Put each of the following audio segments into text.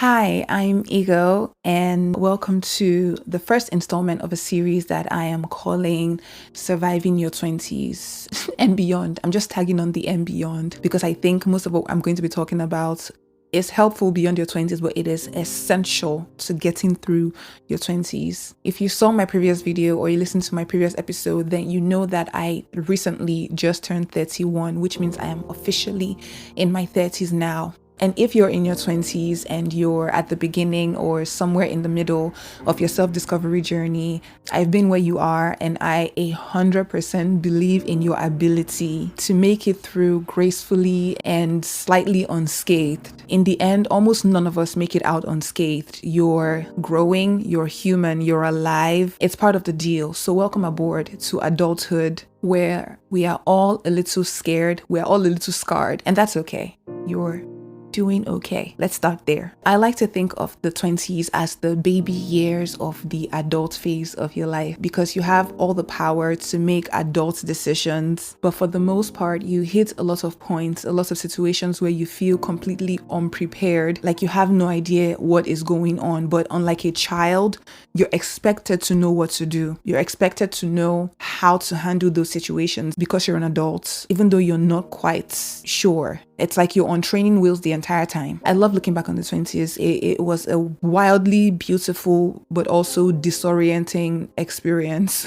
Hi, I'm Igho, and welcome to the first installment of a series that I am calling Surviving Your 20s and Beyond. I'm just tagging on the and beyond because I think most of what I'm going to be talking about is helpful beyond your 20s, but it is essential to getting through your 20s. If you saw my previous video or you listened to my previous episode, then you know that I recently just turned 31, which means I am officially in my 30s now. And if you're in your 20s and you're at the beginning or somewhere in the middle of your self-discovery journey, I've been where you are, and I 100% believe in your ability to make it through gracefully and slightly unscathed. In the end, almost none of us make it out unscathed. You're growing, you're human, you're alive. It's part of the deal. So welcome aboard to adulthood, where we are all a little scared, we're all a little scarred, and that's okay. You're doing okay. Let's start there. I like to think of the 20s as the baby years of the adult phase of your life because you have all the power to make adult decisions. But for the most part, you hit a lot of points, a lot of situations where you feel completely unprepared, like you have no idea what is going on. But unlike a child, you're expected to know what to do. You're expected to know how to handle those situations because you're an adult, even though you're not quite sure. It's like you're on training wheels the entire time. I love looking back on the 20s. It was a wildly beautiful, but also disorienting experience.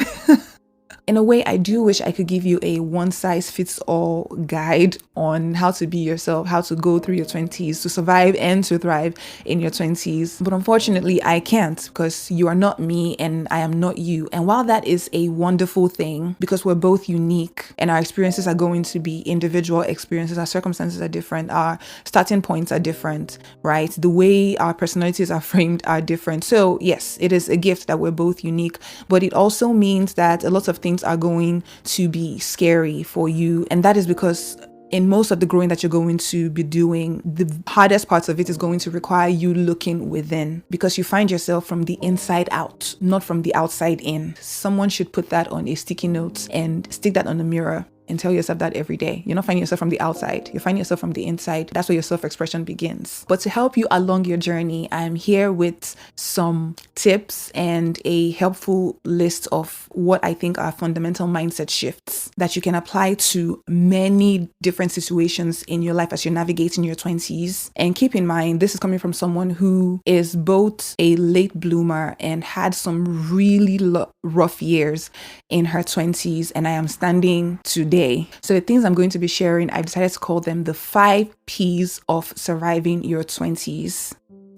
In a way, I do wish I could give you a one-size-fits-all guide on how to be yourself, how to go through your 20s, to survive and to thrive in your 20s. But unfortunately, I can't because you are not me and I am not you. And while that is a wonderful thing, because we're both unique and our experiences are going to be individual experiences, our circumstances are different, our starting points are different, right? The way our personalities are framed are different. So yes, it is a gift that we're both unique, but it also means that a lot of things are going to be scary for you. And that is because in most of the growing that you're going to be doing, the hardest parts of it is going to require you looking within because you find yourself from the inside out, not from the outside in. Someone should put that on a sticky note and stick that on the mirror and tell yourself that every day. You're not finding yourself from the outside. You're finding yourself from the inside. That's where your self-expression begins. But to help you along your journey, I'm here with some tips and a helpful list of what I think are fundamental mindset shifts that you can apply to many different situations in your life as you're navigating your 20s. And keep in mind, this is coming from someone who is both a late bloomer and had some really rough years in her 20s. And I am standing today. So the things I'm going to be sharing, I've decided to call them the 5 P's of surviving your 20s.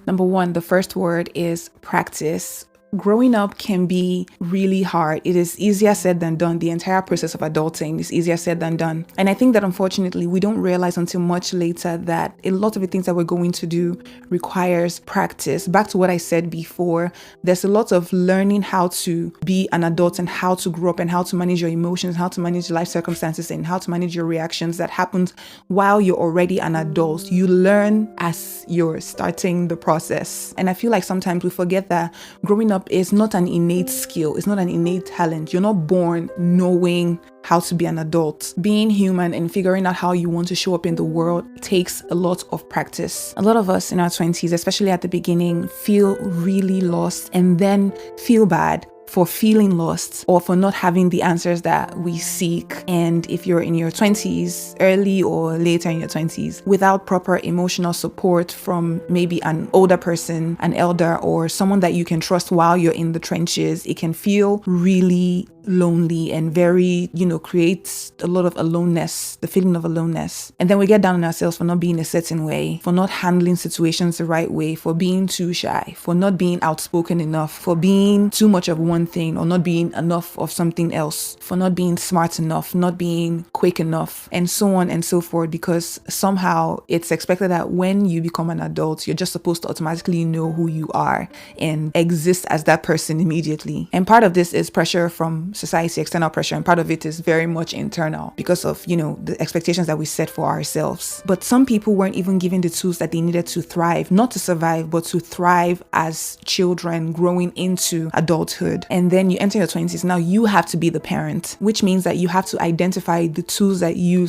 Number 1, the first word is practice. Growing up can be really hard. It is easier said than done. The entire process of adulting is easier said than done. And I think that unfortunately, we don't realize until much later that a lot of the things that we're going to do requires practice. Back to what I said before, there's a lot of learning how to be an adult and how to grow up and how to manage your emotions, how to manage life circumstances and how to manage your reactions that happens while you're already an adult. You learn as you're starting the process. And I feel like sometimes we forget that growing up is not an innate skill. It's not an innate talent. You're not born knowing how to be an adult. Being human and figuring out how you want to show up in the world takes a lot of practice. A lot of us in our 20s, especially at the beginning, feel really lost and then feel bad for feeling lost or for not having the answers that we seek. And if you're in your 20s, early or later in your 20s, without proper emotional support from maybe an older person, an elder, or someone that you can trust while you're in the trenches, it can feel really lonely and very, creates a lot of aloneness, the feeling of aloneness. And then we get down on ourselves for not being a certain way, for not handling situations the right way, for being too shy, for not being outspoken enough, for being too much of one thing or not being enough of something else, for not being smart enough, not being quick enough, and so on and so forth, because somehow it's expected that when you become an adult, you're just supposed to automatically know who you are and exist as that person immediately. And part of this is pressure from from society, external pressure, and part of it is very much internal because of, the expectations that we set for ourselves. But some people weren't even given the tools that they needed to thrive, not to survive, but to thrive as children growing into adulthood. And then you enter your 20s. Now you have to be the parent, which means that you have to identify the tools that you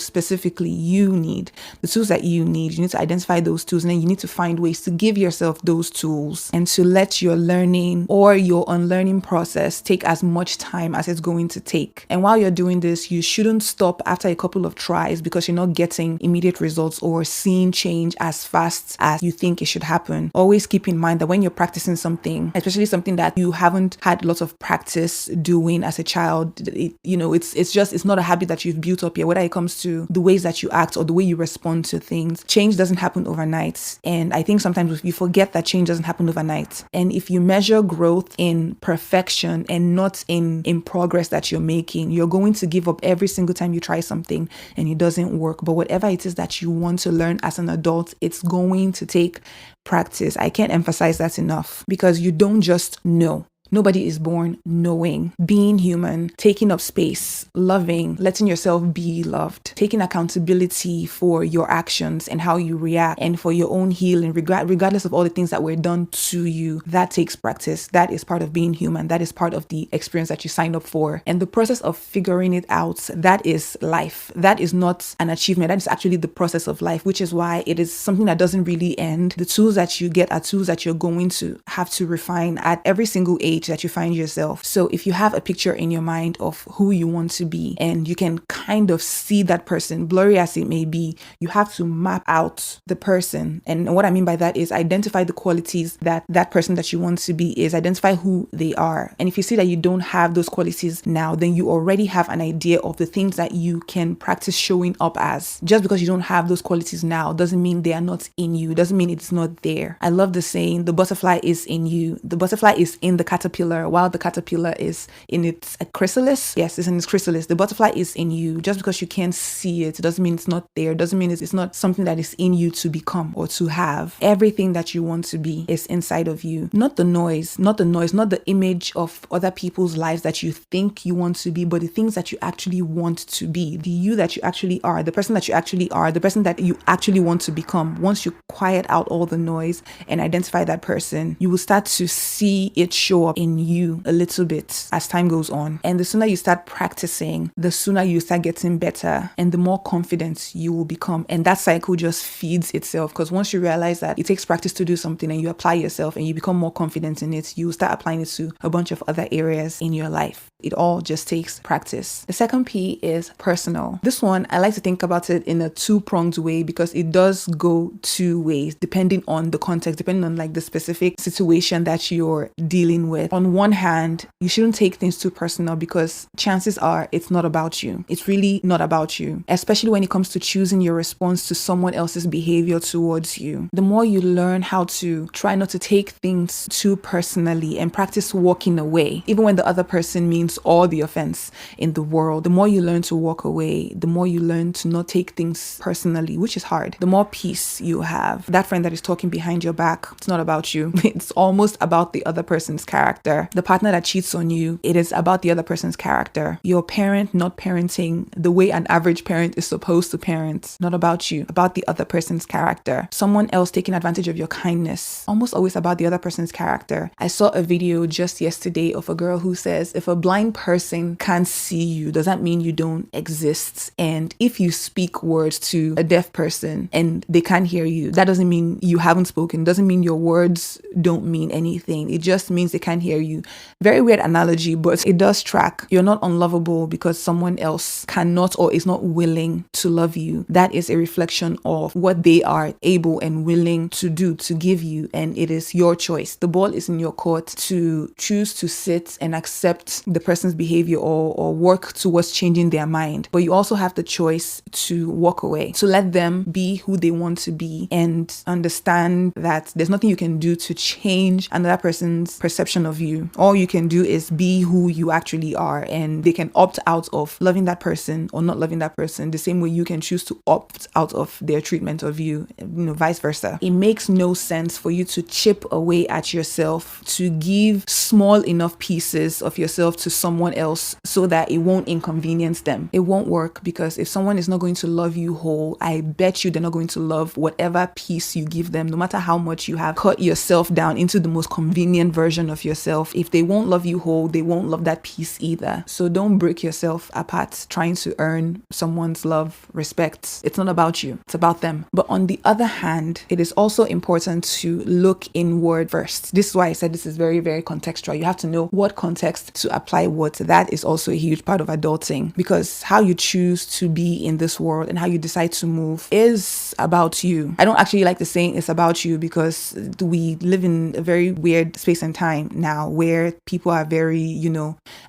need, the tools that you need. You need to identify those tools, and then you need to find ways to give yourself those tools and to let your learning or your unlearning process take as much time as it's going to take. And while you're doing this, you shouldn't stop after a couple of tries because you're not getting immediate results or seeing change as fast as you think it should happen. Always keep in mind that when you're practicing something, especially something that you haven't had lots of practice doing as a child, it's not a habit that you've built up yet, whether it comes to the ways that you act or the way you respond to things. Change doesn't happen overnight. And I think sometimes we forget that change doesn't happen overnight. And if you measure growth in perfection and not in progress that you're making, you're going to give up every single time you try something and it doesn't work. But whatever it is that you want to learn as an adult, it's going to take practice. I can't emphasize that enough because you don't just know. Nobody is born knowing. Being human, taking up space, loving, letting yourself be loved, taking accountability for your actions and how you react and for your own healing, regardless of all the things that were done to you. That takes practice. That is part of being human. That is part of the experience that you signed up for. And the process of figuring it out, that is life. That is not an achievement. That is actually the process of life, which is why it is something that doesn't really end. The tools that you get are tools that you're going to have to refine at every single age that you find yourself. So if you have a picture in your mind of who you want to be and you can kind of see that person, blurry as it may be, you have to map out the person. And what I mean by that is identify the qualities that person that you want to be is, identify who they are. And if you see that you don't have those qualities now, then you already have an idea of the things that you can practice showing up as. Just because you don't have those qualities now doesn't mean they are not in you, doesn't mean it's not there. I love the saying, the butterfly is in you. The butterfly is in the caterpillar while the caterpillar is in its chrysalis. Yes, it's in its chrysalis. The butterfly is in you. Just because you can't see it doesn't mean it's not there. Doesn't mean it's not something that is in you to become or to have. Everything that you want to be is inside of you. Not the noise, not the image of other people's lives that you think you want to be, but the things that you actually want to be. The you that you actually are, the person that you actually are, the person that you actually want to become. Once you quiet out all the noise and identify that person, you will start to see it show up in you a little bit as time goes on. And the sooner you start practicing, the sooner you start getting better and the more confident you will become. And that cycle just feeds itself, because once you realize that it takes practice to do something and you apply yourself and you become more confident in it, you will start applying it to a bunch of other areas in your life. It all just takes practice. The second P is personal. This one, I like to think about it in a two-pronged way because it does go two ways depending on the context, depending on like the specific situation that you're dealing with. On one hand, you shouldn't take things too personal because chances are it's not about you. It's really not about you, especially when it comes to choosing your response to someone else's behavior towards you. The more you learn how to try not to take things too personally and practice walking away, even when the other person means all the offense in the world, the more you learn to walk away, the more you learn to not take things personally, which is hard, the more peace you have. That friend that is talking behind your back, it's not about you. It's almost about the other person's character. The partner that cheats on you, it is about the other person's character. Your parent not parenting the way an average parent is supposed to parent, not about you, about the other person's character. Someone else taking advantage of your kindness, almost always about the other person's character. I saw a video just yesterday of a girl who says, if a blind person can't see you, does that mean you don't exist? And if you speak words to a deaf person and they can't hear you, that doesn't mean you haven't spoken, doesn't mean your words don't mean anything. It just means they can't hear you. Very weird analogy, but it does track. You're not unlovable because someone else cannot or is not willing to love you. That is a reflection of what they are able and willing to do, to give you, and it is your choice. The ball is in your court to choose to sit and accept the person's behavior or work towards changing their mind. But you also have the choice to walk away, to let them be who they want to be and understand that there's nothing you can do to change another person's perception of you. All you can do is be who you actually are, and they can opt out of loving that person or not loving that person the same way you can choose to opt out of their treatment of you, vice versa. It makes no sense for you to chip away at yourself, to give small enough pieces of yourself to someone else so that it won't inconvenience them. It won't work, because if someone is not going to love you whole, I bet you they're not going to love whatever piece you give them, no matter how much you have cut yourself down into the most convenient version of yourself. If they won't love you whole, they won't love that piece either. So don't break yourself apart trying to earn someone's love, respect. It's not about you, it's about them. But on the other hand, it is also important to look inward first. This is why I said this is very, very contextual. You have to know what context to apply what. That is also a huge part of adulting, because how you choose to be in this world and how you decide to move is about you. I don't actually like the saying it's about you, because we live in a very weird space and time now where people are very,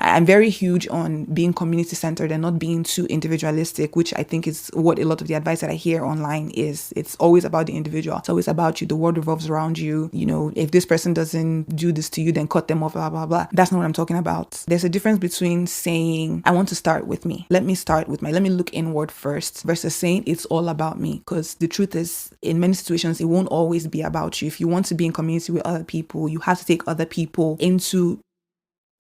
I'm very huge on being community centered and not being too individualistic, which I think is what a lot of the advice that I hear online is. It's always about the individual. It's always about you. The world revolves around you. If this person doesn't do this to you, then cut them off, blah, blah, blah. That's not what I'm talking about. There's a difference between saying, I want to start with me. Let me look inward first, versus saying it's all about me. Because the truth is, in many situations, it won't always be about you. If you want to be in community with other people, you have to take other people into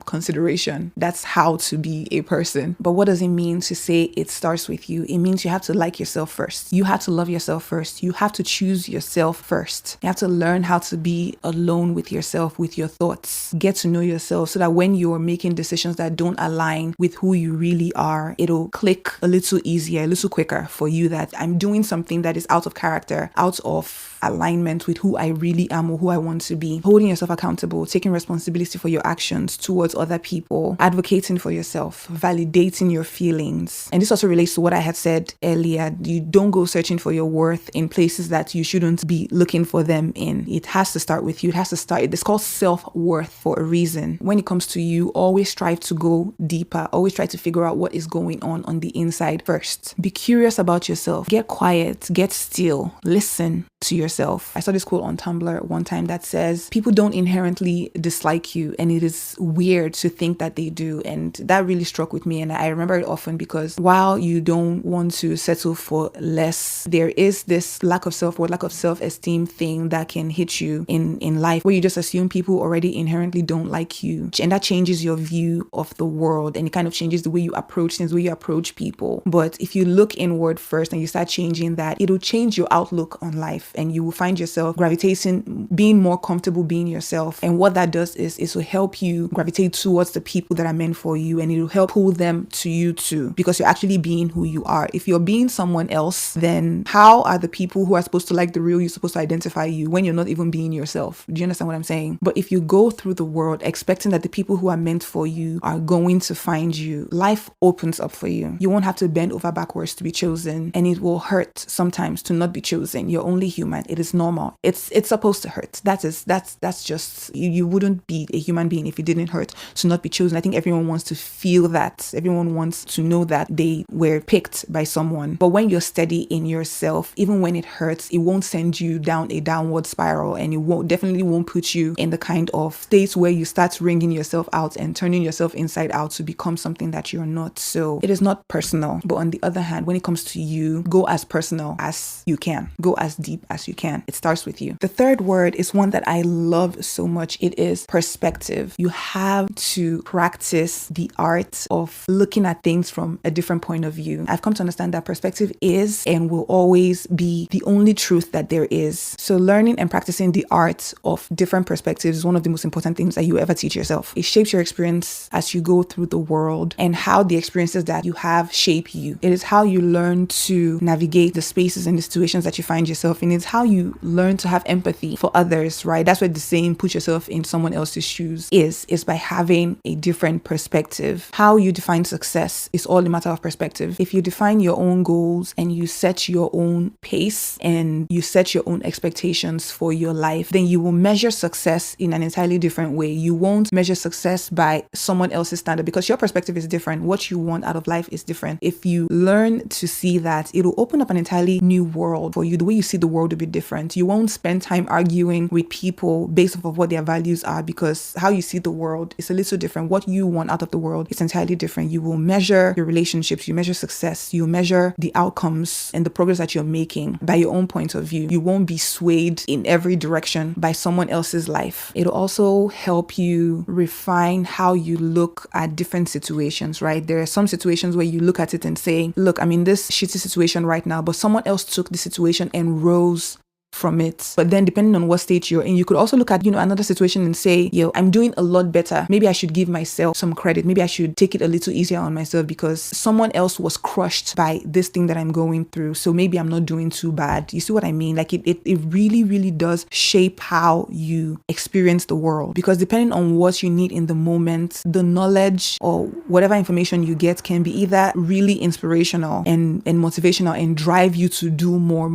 consideration. That's how to be a person. But what does it mean to say it starts with you? It means you have to like yourself first. You have to love yourself first. You have to choose yourself first. You have to learn how to be alone with yourself, with your thoughts. Get to know yourself so that when you're making decisions that don't align with who you really are, it'll click a little easier, a little quicker for you, that I'm doing something that is out of character, out of alignment with who I really am or who I want to be. Holding yourself accountable, taking responsibility for your actions towards other people, advocating for yourself, validating your feelings. And this also relates to what I had said earlier. You don't go searching for your worth in places that you shouldn't be looking for them in. It has to start with you. It has to start. It's called self-worth for a reason. When it comes to you, always strive to go deeper. Always try to figure out what is going on the inside first. Be curious about yourself. Get quiet. Get still. Listen to yourself. I saw this quote on Tumblr one time that says, people don't inherently dislike you, and it is weird to think that they do. And that really struck with me, and I remember it often, because while you don't want to settle for less, there is this lack of self-worth, lack of self-esteem thing that can hit you in life, where you just assume people already inherently don't like you, and that changes your view of the world, and it kind of changes the way you approach things, the way you approach people. But if you look inward first and you start changing that, it'll change your outlook on life, and you will find yourself gravitating, being more comfortable being yourself. And what that does is it will help you gravitate towards the people that are meant for you, and it will help pull them to you too, because you're actually being who you are. If you're being someone else, then how are the people who are supposed to like the real you supposed to identify you when you're not even being yourself? Do you understand what I'm saying? But if you go through the world expecting that the people who are meant for you are going to find you, life opens up for you. You won't have to bend over backwards to be chosen, and it will hurt sometimes to not be chosen. You're only human. It is normal. It's supposed to hurt. That's just, you wouldn't be a human being if it didn't hurt to not be chosen. I think everyone wants to feel that. Everyone wants to know that they were picked by someone. But when you're steady in yourself, even when it hurts, it won't send you down a downward spiral, and it definitely won't put you in the kind of state where you start wringing yourself out and turning yourself inside out to become something that you're not. So it is not personal. But on the other hand, when it comes to you, go as personal as you can. Go as deep as you can. It starts with you. The third word is one that I love so much. It is perspective. You have to practice the art of looking at things from a different point of view. I've come to understand that perspective is and will always be the only truth that there is. So learning and practicing the art of different perspectives is one of the most important things that you ever teach yourself. It shapes your experience as you go through the world, and how the experiences that you have shape you. It is how you learn to navigate the spaces and the situations that you find yourself in. It's how you learn to have empathy for others, right? That's what the saying, put yourself in someone else's shoes, is by having a different perspective. How you define success is all a matter of perspective. If you define your own goals and you set your own pace and you set your own expectations for your life, then you will measure success in an entirely different way. You won't measure success by someone else's standard, because your perspective is different. What you want out of life is different. If you learn to see that, it will open up an entirely new world for you. The way you see the world world will be different. You won't spend time arguing with people based off of what their values are, because how you see the world is a little different. What you want out of the world is entirely different. You will measure your relationships, you measure success, you measure the outcomes and the progress that you're making by your own point of view. You won't be swayed in every direction by someone else's life. It'll also help you refine how you look at different situations, right? There are some situations where you look at it and say, look, I'm in this shitty situation right now, but someone else took the situation and rose from it. But then depending on what state you're in, you could also look at, another situation and say, I'm doing a lot better. Maybe I should give myself some credit. Maybe I should take it a little easier on myself because someone else was crushed by this thing that I'm going through. So maybe I'm not doing too bad. You see what I mean? Like it really, really does shape how you experience the world, because depending on what you need in the moment, the knowledge or whatever information you get can be either really inspirational and motivational and drive you to do more,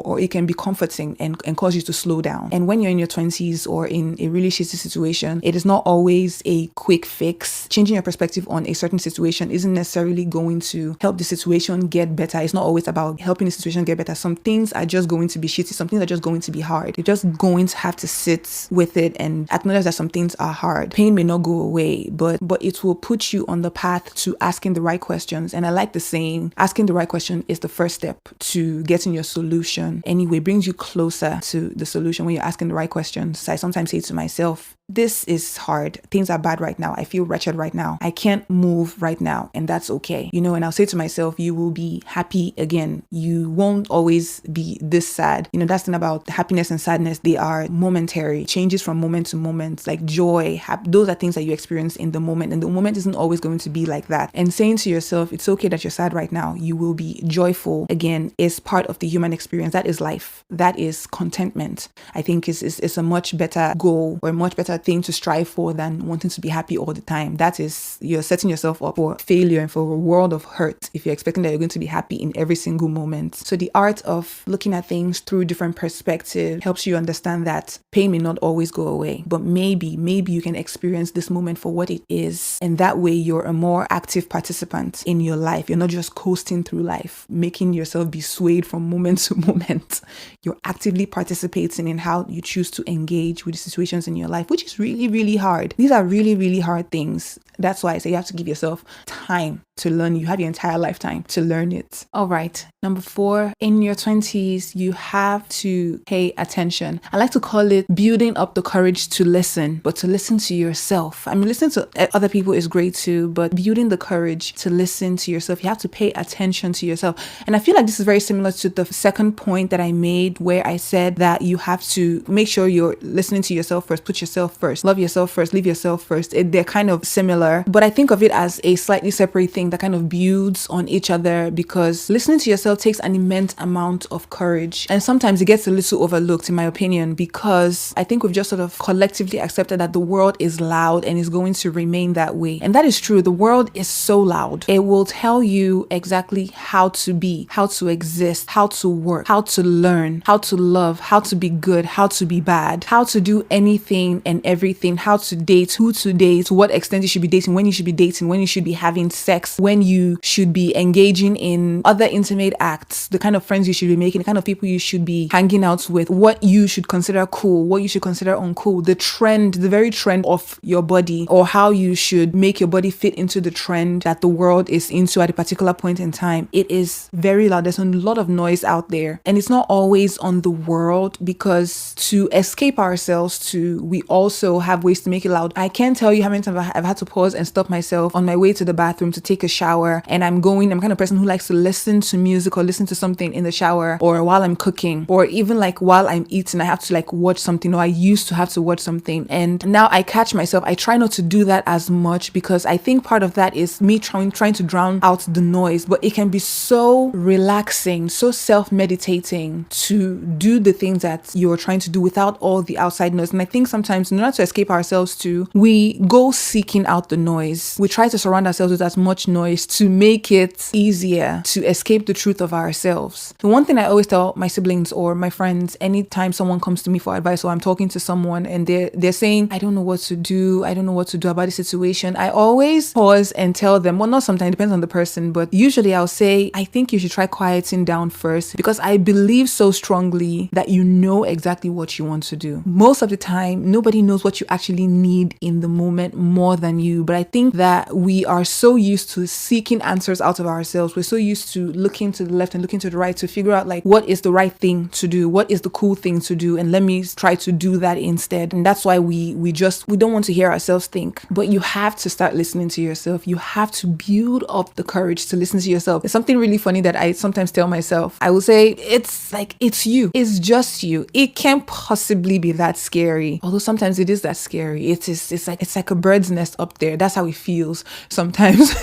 or it can be comforting and cause you to slow down. And when you're in your 20s or in a really shitty situation, it is not always a quick fix. Changing your perspective on a certain situation isn't necessarily going to help the situation get better. It's not always about helping the situation get better. Some things are just going to be shitty. Some things are just going to be hard. You're just going to have to sit with it and acknowledge that some things are hard. Pain may not go away, but it will put you on the path to asking the right questions. And I like the saying, asking the right question is the first step to getting your solution. Anyway, brings you closer to the solution when you're asking the right questions. I sometimes say to myself, this is hard. Things are bad right now. I feel wretched right now. I can't move right now, and that's okay. And I'll say to myself, you will be happy again. You won't always be this sad. That's the thing about happiness and sadness. They are momentary, changes from moment to moment, like joy. Those are things that you experience in the moment, and the moment isn't always going to be like that. And saying to yourself, it's okay that you're sad right now. You will be joyful again is part of the human experience. That is life. That is contentment. I think is a much better goal or a much better thing to strive for than wanting to be happy all the time. That is, you're setting yourself up for failure and for a world of hurt if you're expecting that you're going to be happy in every single moment. So the art of looking at things through different perspectives helps you understand that pain may not always go away, but maybe you can experience this moment for what it is, and that way you're a more active participant in your life. You're not just coasting through life, making yourself be swayed from moment to moment. You're actively participating in how you choose to engage with the situations in your life, which is really, really hard. These are really, really hard things. That's why I say you have to give yourself time to learn. You have your entire lifetime to learn it. All right. Number 4, in your 20s, you have to pay attention. I like to call it building up the courage to listen, but to listen to yourself. I mean, listening to other people is great too, but building the courage to listen to yourself. You have to pay attention to yourself. And I feel like this is very similar to the second point that I made, where I said that you have to make sure you're listening to yourself first, put yourself first, love yourself first, leave yourself first. They're kind of similar, but I think of it as a slightly separate thing that kind of builds on each other, because listening to yourself takes an immense amount of courage. And sometimes it gets a little overlooked, in my opinion, because I think we've just sort of collectively accepted that the world is loud and is going to remain that way. And that is true. The world is so loud. It will tell you exactly how to be, how to exist, how to work, how to learn, how to love, how to be good, how to be bad, how to do anything and everything, how to date, who to date, to what extent you should be dating, when you should be dating, when you should be having sex, when you should be engaging in other intimate acts, the kind of friends you should be making, the kind of people you should be hanging out with, what you should consider cool, what you should consider uncool, the trend, the very trend of your body, or how you should make your body fit into the trend that the world is into at a particular point in time. It is very loud. There's a lot of noise out there, and it's not always on the world, because to escape ourselves we also have ways to make it loud. I can't tell you how many times I've had to pause and stop myself on my way to the bathroom to take a shower, and I'm the kind of person who likes to listen to music or listen to something in the shower, or while I'm cooking, or even like while I'm eating, I have to like watch something, or I used to have to watch something. And now I catch myself, I try not to do that as much, because I think part of that is me trying to drown out the noise, but it can be so relaxing, so self-meditating to do the things that you're trying to do without all the outside noise. And I think sometimes in order to escape ourselves too, we go seeking out the noise. We try to surround ourselves with as much noise to make it easier to escape the truth of ourselves. The one thing I always tell my siblings or my friends, anytime someone comes to me for advice or I'm talking to someone and they're saying, I don't know what to do about the situation, I always pause and tell them, well, not sometimes, it depends on the person, but usually I'll say, I think you should try quieting down first, because I believe so strongly that you know exactly what you want to do. Most of the time, nobody knows what you actually need in the moment more than you. But I think that we are so used to seeking answers out of ourselves. We're so used to looking to the left and looking to the right to figure out like what is the right thing to do, what is the cool thing to do, and let me try to do that instead. And that's why we don't want to hear ourselves think. But you have to start listening to yourself. You have to build up the courage to listen to yourself. It's something really funny that I sometimes tell myself. I will say, it's like, it's you. It's just you. It can't possibly be that scary. Although sometimes it is that scary. It's like a bird's nest up there. That's how it feels sometimes.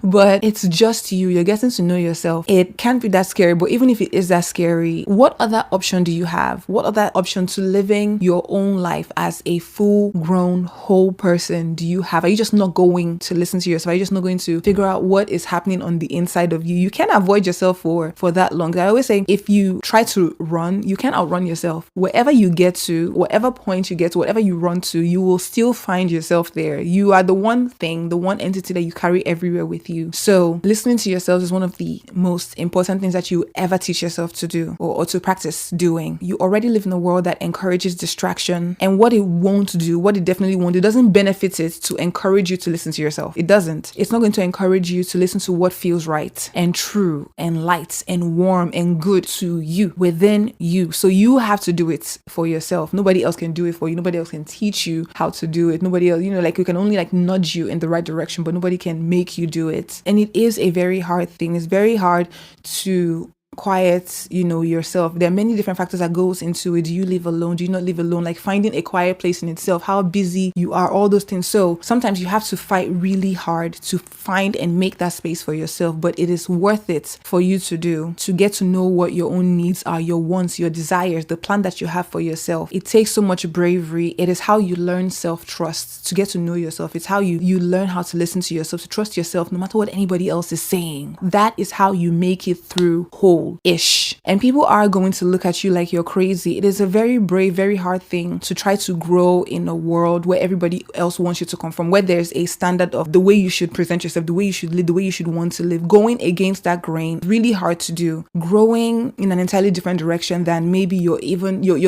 But it's just you. You're getting to know yourself. It can't be that scary. But even if it is that scary, what other option do you have? What other option to living your own life as a full-grown whole person do you have? Are you just not going to listen to yourself? Are you just not going to figure out what is happening on the inside of you? You can't avoid yourself for that long. I always say, if you try to run, you can't outrun yourself. Wherever you get to, whatever point you get to, whatever you run to, you will still find yourself there. You are the one thing, the one entity that you carry everywhere with you. So listening to yourself is one of the most important things that you ever teach yourself to do or to practice doing. You already live in a world that encourages distraction, and what it won't do, what it definitely won't do, it doesn't benefit it to encourage you to listen to yourself. It doesn't. It's not going to encourage you to listen to what feels right and true and light and warm and good to you, within you. So you have to do it for yourself. Nobody else can do it for you. Nobody else can teach you how to do it. Nobody else, like we can only like nudge you in the right direction, but nobody can make you do it. And it is a very hard thing. It's very hard to quiet, yourself. There are many different factors that goes into it. Do you live alone? Do you not live alone? Like finding a quiet place in itself, how busy you are, all those things. So sometimes you have to fight really hard to find and make that space for yourself, but it is worth it for you to do, to get to know what your own needs are, your wants, your desires, the plan that you have for yourself. It takes so much bravery. It is how you learn self-trust, to get to know yourself. It's how you learn how to listen to yourself, to trust yourself no matter what anybody else is saying. That is how you make it through whole-ish. And people are going to look at you like you're crazy. It is a very brave, very hard thing to try to grow in a world where everybody else wants you to conform, where there's a standard of the way you should present yourself, the way you should live, the way you should want to live. Going against that grain, really hard to do. Growing in an entirely different direction than maybe your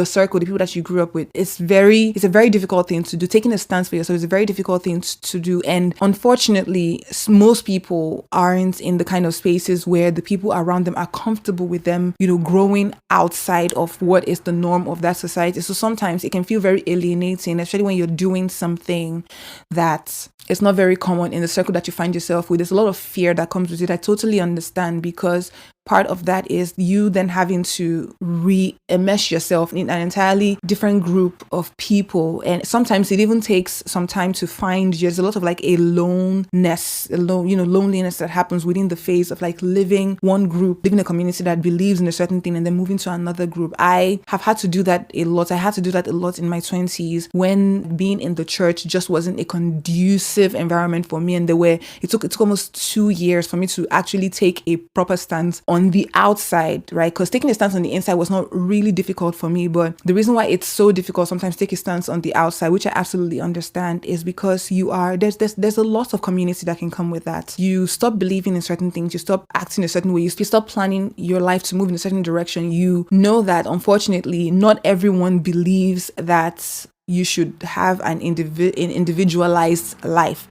circle, the people that you grew up with. It's a very difficult thing to do. Taking a stance for yourself is a very difficult thing to do. And unfortunately, most people aren't in the kind of spaces where the people around them are comfortable with them, growing outside of what is the norm of that society. So sometimes it can feel very alienating, especially when you're doing something that is not very common in the circle that you find yourself with. There's a lot of fear that comes with it. I totally understand, because part of that is you then having to re-immerse yourself in an entirely different group of people. And sometimes it even takes some time to find, there's a lot of like a loneliness that happens within the phase of like living one group, living a community that believes in a certain thing and then moving to another group. I have had to do that a lot. I had to do that a lot in my 20s when being in the church just wasn't a conducive environment for me. And it took almost 2 years for me to actually take a proper stance on the outside, right? Because taking a stance on the inside was not really difficult for me, but the reason why it's so difficult sometimes to take a stance on the outside, which I absolutely understand, is because there's a lot of community that can come with that. You stop believing in certain things, you stop acting a certain way, you stop planning your life to move in a certain direction. You know that unfortunately not everyone believes that you should have an individualized life.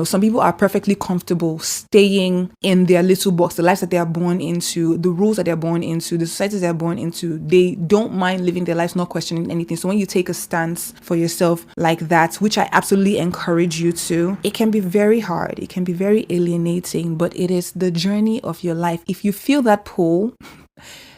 Some people are perfectly comfortable staying in their little box, the lives that they are born into, the rules that they're born into, the societies they're born into. They don't mind living their lives, not questioning anything. So when you take a stance for yourself like that, which I absolutely encourage you to, it can be very hard. It can be very alienating, but it is the journey of your life. If you feel that pull,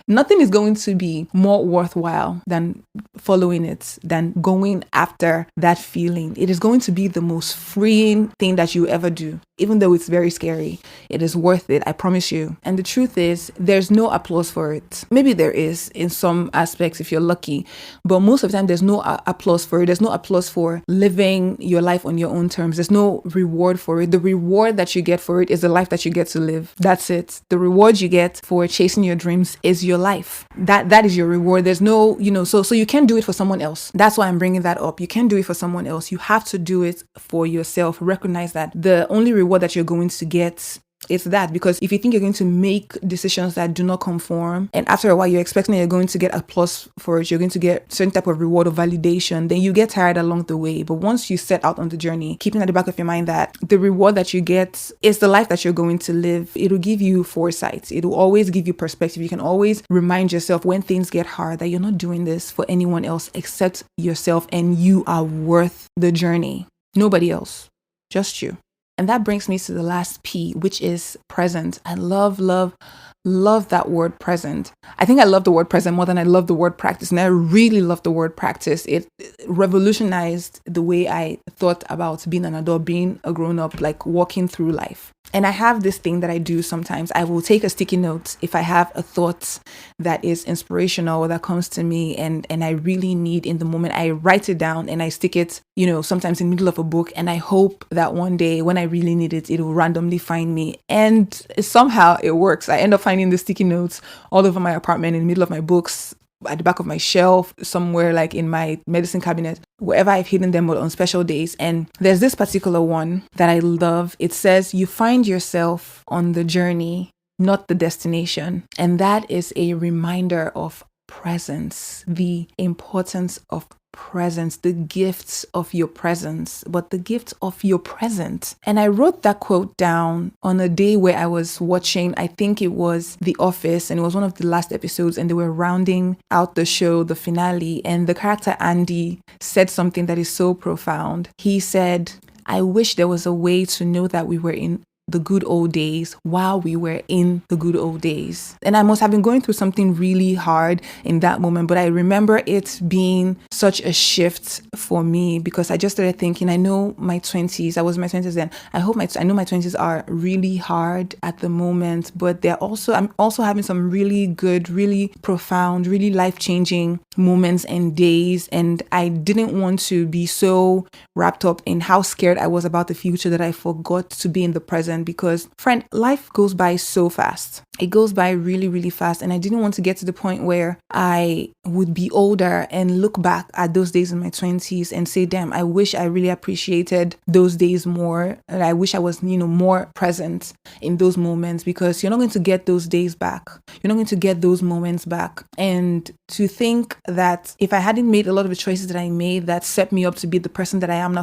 Nothing is going to be more worthwhile than following it, than going after that feeling. It is going to be the most freeing thing that you ever do. Even though it's very scary, it is worth it, I promise you. And the truth is, there's no applause for it. Maybe there is in some aspects if you're lucky, but most of the time there's no applause for it. There's no applause for living your life on your own terms. There's no reward for it. The reward that you get for it is the life that you get to live. That's it. The reward you get for chasing your dreams is your life. That is your reward. There's no, so you can't do it for someone else. That's why I'm bringing that up. You can't do it for someone else. You have to do it for yourself. Recognize that the only reward that you're going to get, it's that. Because if you think you're going to make decisions that do not conform, and after a while you're expecting that you're going to get applause for it, you're going to get certain type of reward or validation, then you get tired along the way. But once you set out on the journey, keeping at the back of your mind that the reward that you get is the life that you're going to live, it will give you foresight. It will always give you perspective. You can always remind yourself when things get hard that you're not doing this for anyone else except yourself, and you are worth the journey. Nobody else, just you. And that brings me to the last P, which is present. I love that word present. I think I love the word present more than I love the word practice. And I really love the word practice. It revolutionized the way I thought about being an adult, being a grown-up, like walking through life. And I have this thing that I do sometimes. I will take a sticky note if I have a thought that is inspirational or that comes to me and I really need in the moment. I write it down and I stick it, sometimes in the middle of a book. And I hope that one day when I really need it, it will randomly find me. And somehow it works. I end up finding the sticky notes all over my apartment, in the middle of my books, at the back of my shelf, somewhere like in my medicine cabinet, wherever I've hidden them on special days. And there's this particular one that I love. It says, you find yourself on the journey, not the destination. And that is a reminder of presence, the importance of presence, the gifts of your presence, but the gift of your present. And I wrote that quote down on a day where I was watching, I think it was The Office, and it was one of the last episodes, and they were rounding out the show, the finale, and the character Andy said something that is so profound. He said, I wish there was a way to know that we were in the good old days while we were in the good old days. And I must have been going through something really hard in that moment, but I remember it being such a shift for me because I just started thinking, I know my 20s, I was in my 20s then. I know my 20s are really hard at the moment, but I'm also having some really good, really profound, really life-changing moments and days. And I didn't want to be so wrapped up in how scared I was about the future that I forgot to be in the present. Because, friend, life goes by so fast. It goes by really, really fast. And I didn't want to get to the point where I would be older and look back at those days in my 20s and say, damn, I wish I really appreciated those days more. And I wish I was, more present in those moments, because you're not going to get those days back. You're not going to get those moments back. And to think that if I hadn't made a lot of the choices that I made that set me up to be the person that I am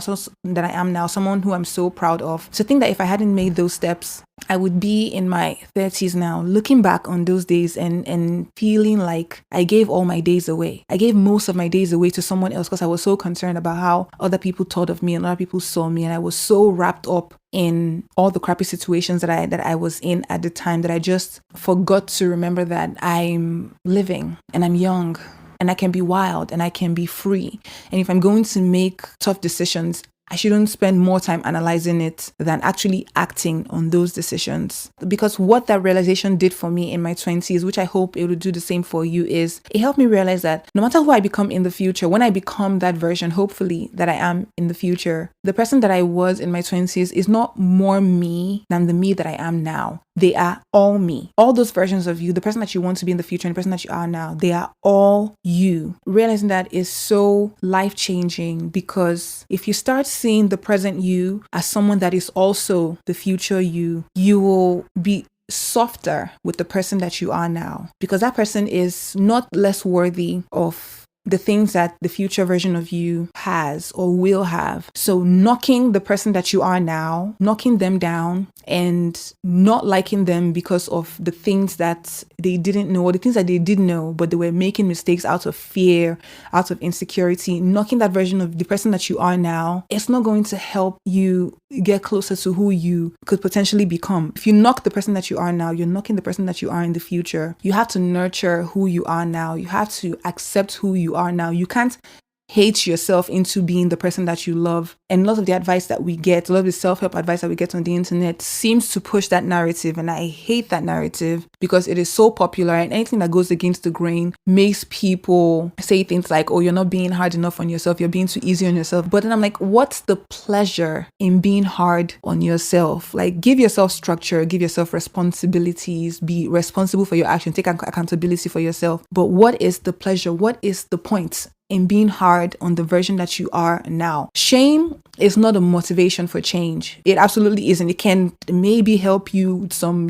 now, someone who I'm so proud of, to think that if I hadn't made those steps, I would be in my 30s now, looking back on those days and feeling like I gave all my days away. I gave most of my days away to someone else because I was so concerned about how other people thought of me and other people saw me. And I was so wrapped up in all the crappy situations that I was in at the time that I just forgot to remember that I'm living and I'm young and I can be wild and I can be free. And if I'm going to make tough decisions, I shouldn't spend more time analyzing it than actually acting on those decisions. Because what that realization did for me in my 20s, which I hope it will do the same for you, is it helped me realize that no matter who I become in the future, when I become that version, hopefully, that I am in the future, the person that I was in my 20s is not more me than the me that I am now. They are all me. All those versions of you, the person that you want to be in the future and the person that you are now, they are all you. Realizing that is so life-changing, because if you start seeing the present you as someone that is also the future you, you will be softer with the person that you are now, because that person is not less worthy of the things that the future version of you has or will have. So knocking the person that you are now, knocking them down and not liking them because of the things that they didn't know or the things that they did know, but they were making mistakes out of fear, out of insecurity, knocking that version of the person that you are now, it's not going to help you get closer to who you could potentially become. If you knock the person that you are now, you're knocking the person that you are in the future. You have to nurture who you are now. You have to accept who you are now. You can't hate yourself into being the person that you love. And a lot of the advice that we get, a lot of the self-help advice that we get on the internet seems to push that narrative. And I hate that narrative because it is so popular, and anything that goes against the grain makes people say things like, oh, you're not being hard enough on yourself, you're being too easy on yourself. But then I'm like, what's the pleasure in being hard on yourself? Like, give yourself structure, give yourself responsibilities, be responsible for your action, take accountability for yourself. But what is the pleasure? What is the point in being hard on the version that you are now? Shame is not a motivation for change. It absolutely isn't. It can maybe help you with some,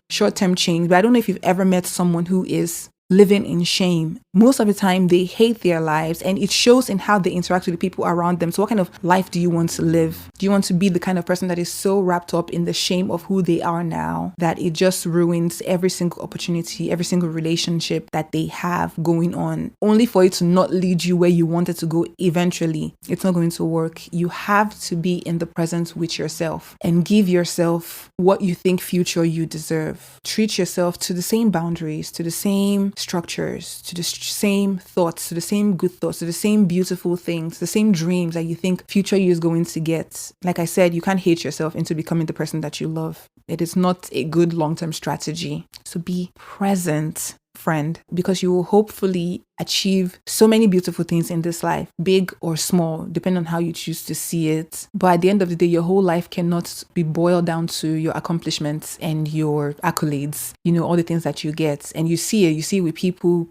short-term change. But I don't know if you've ever met someone who is living in shame. Most of the time, they hate their lives, and it shows in how they interact with the people around them. So what kind of life do you want to live? Do you want to be the kind of person that is so wrapped up in the shame of who they are now that it just ruins every single opportunity, every single relationship that they have going on, only for it to not lead you where you wanted to go eventually? It's not going to work. You have to be in the present with yourself and give yourself what you think future you deserve. Treat yourself to the same boundaries, to the same structures, to the same thoughts, to the same good thoughts, to the same beautiful things, the same dreams that you think future you is going to get. Like I said, you can't hate yourself into becoming the person that you love. It is not a good long-term strategy. So be present, friend, because you will hopefully achieve so many beautiful things in this life, big or small, depending on how you choose to see it. But at the end of the day, your whole life cannot be boiled down to your accomplishments and your accolades, all the things that you get. And you see it with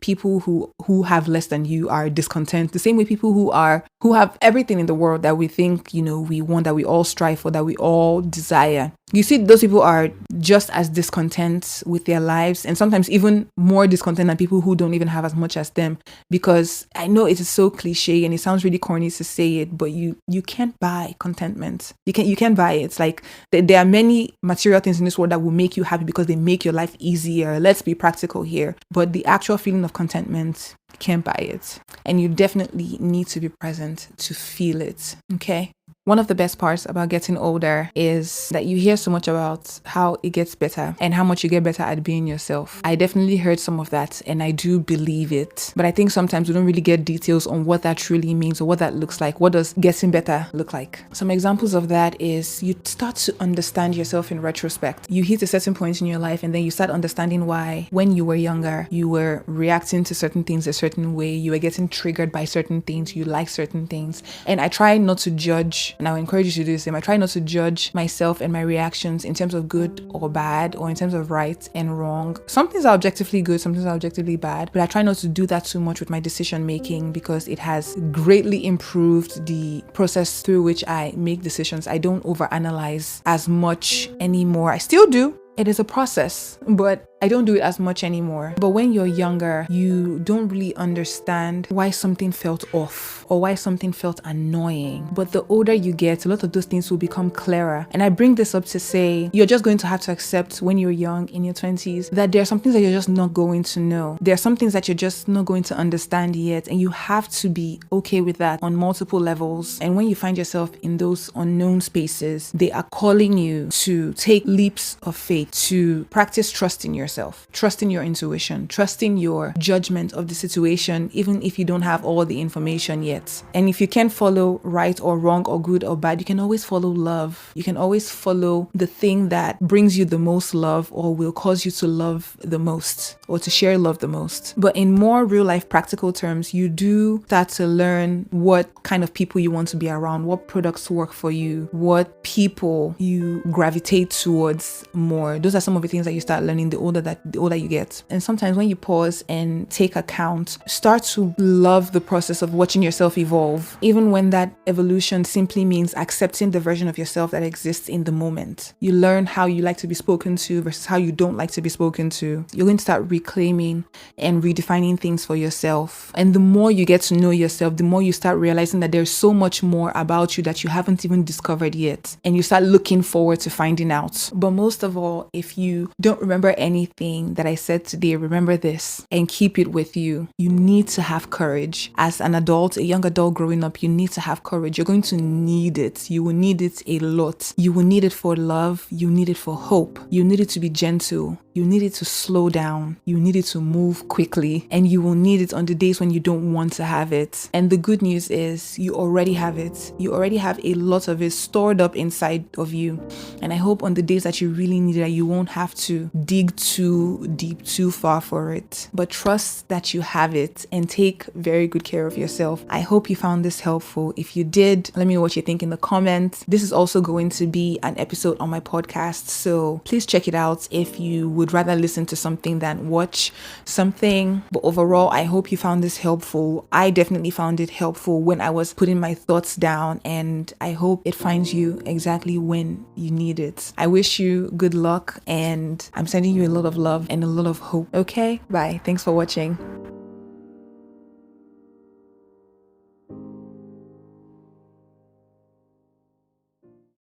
people who have less than you are discontent. The same way people who have everything in the world that we think, we want, that we all strive for, that we all desire. You see, those people are just as discontent with their lives, and sometimes even more discontent than people who don't even have as much as them. Because I know it is so cliche and it sounds really corny to say it, but you can't buy contentment. You can't buy it. It's like there are many material things in this world that will make you happy because they make your life easier. Let's be practical here. But the actual feeling of contentment, you can't buy it. And you definitely need to be present to feel it. Okay? One of the best parts about getting older is that you hear so much about how it gets better and how much you get better at being yourself. I definitely heard some of that and I do believe it. But I think sometimes we don't really get details on what that truly means or what that looks like. What does getting better look like? Some examples of that is you start to understand yourself in retrospect. You hit a certain point in your life and then you start understanding why when you were younger, you were reacting to certain things a certain way. You were getting triggered by certain things. You like certain things. And I try not to judge, and I would encourage you to do the same. I try not to judge myself and my reactions in terms of good or bad or in terms of right and wrong. Some things are objectively good, some things are objectively bad, but I try not to do that too much with my decision making because it has greatly improved the process through which I make decisions. I don't overanalyze as much anymore. I still do. It is a process, but I don't do it as much anymore. But when you're younger, you don't really understand why something felt off or why something felt annoying. But the older you get, a lot of those things will become clearer. And I bring this up to say, you're just going to have to accept when you're young, in your 20s, that there are some things that you're just not going to know. There are some things that you're just not going to understand yet. And you have to be okay with that on multiple levels. And when you find yourself in those unknown spaces, they are calling you to take leaps of faith, to practice trust in yourself, trust in your intuition, trust in your judgment of the situation, even if you don't have all the information yet. And if you can't follow right or wrong or good or bad, you can always follow love. You can always follow the thing that brings you the most love or will cause you to love the most or to share love the most. But in more real life practical terms, you do start to learn what kind of people you want to be around, what products work for you, what people you gravitate towards more. Those are some of the things that you start learning the older you get. And sometimes when you pause and take account, start to love the process of watching yourself evolve, even when that evolution simply means accepting the version of yourself that exists in the moment. You learn how you like to be spoken to versus how you don't like to be spoken to. You're going to start reclaiming and redefining things for yourself. And the more you get to know yourself, the more you start realizing that there's so much more about you that you haven't even discovered yet. And you start looking forward to finding out. But most of all, if you don't remember anything that I said today, remember this and keep it with you. You need to have courage. As an adult, a young adult growing up, you need to have courage. You're going to need it. You will need it a lot. You will need it for love. You need it for hope. You need it to be gentle. You need it to slow down. You need it to move quickly. And you will need it on the days when you don't want to have it. And the good news is you already have it. You already have a lot of it stored up inside of you. And I hope on the days that you really need it, you won't have to dig too deep, too far for it. But trust that you have it and take very good care of yourself. I hope you found this helpful. If you did, let me know what you think in the comments. This is also going to be an episode on my podcast, so please check it out if you would rather listen to something than watch something. But overall, I hope you found this helpful. I definitely found it helpful when I was putting my thoughts down, and I hope it finds you exactly when you need it. I wish you good luck, and I'm sending you a lot of love and a lot of hope. Okay, bye. Thanks for watching.